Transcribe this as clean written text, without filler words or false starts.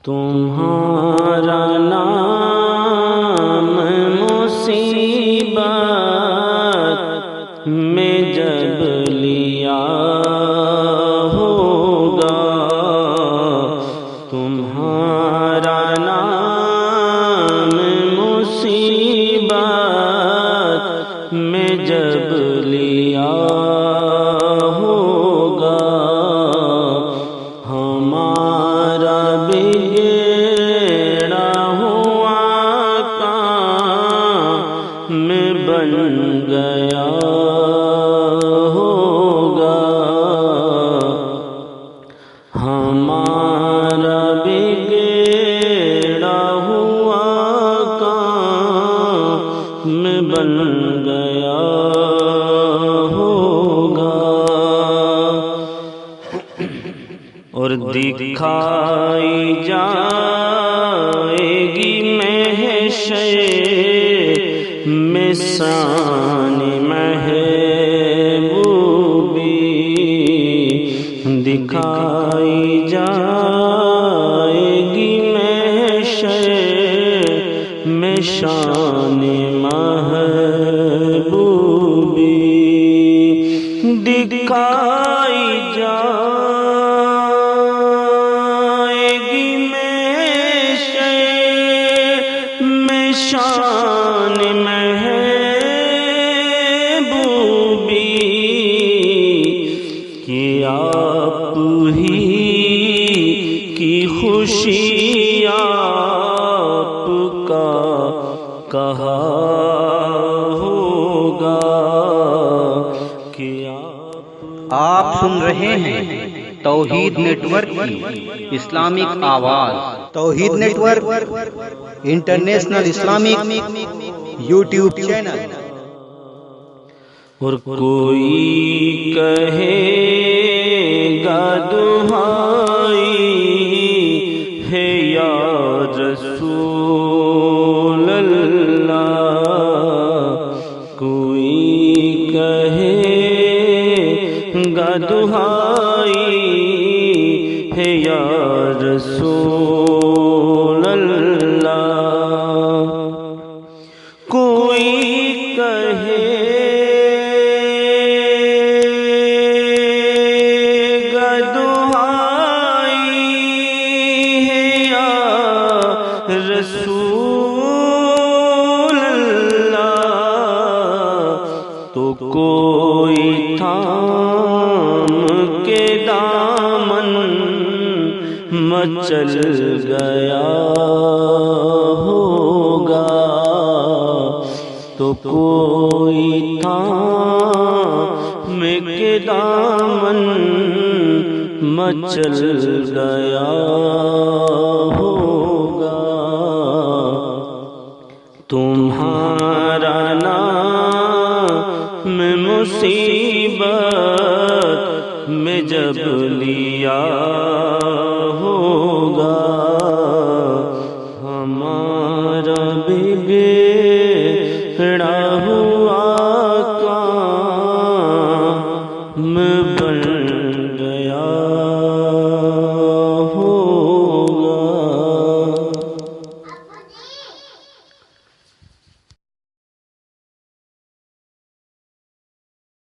تمہارا نام مصیبت میں جب لیا ہوگا، تمہارا نام مصیبت میں جب لیا ہوگا، ہمارا بگڑا ہوا کام بن گیا ہوگا، ہمارا بگڑا ہوا کام بن گیا ہوگا، اور دکھائی جائے گی محشر میں شان محبوبی، دکھائی جائے گی محشر میں شان محبوبی، دکھائی جائے گی محشر میں شان محبوبی، کہ آپ ہی کی خوشی آپ کا کہا ہوگا، کہ آپ سن رہے ہیں توحید نیٹ ورک کی اسلامک آواز۔ Tawheed network international Islamic YouTube channel. اور کوئی کہے گا دہائی ہے یا رسول اللہ، کوئی کہے گا دہائی ہے یا رسول اللہ، کوئی کہے گا دہائی ہے یا رسول اللہ، تو کوئی تھام کے دامن مچل گیا ہوگا، تو کوئی تھام کے دامن مچل گیا ہوگا، تمہارا نام مصیبت میں جب لیا ہوگا، ہمارا بگڑا ہوا کام بن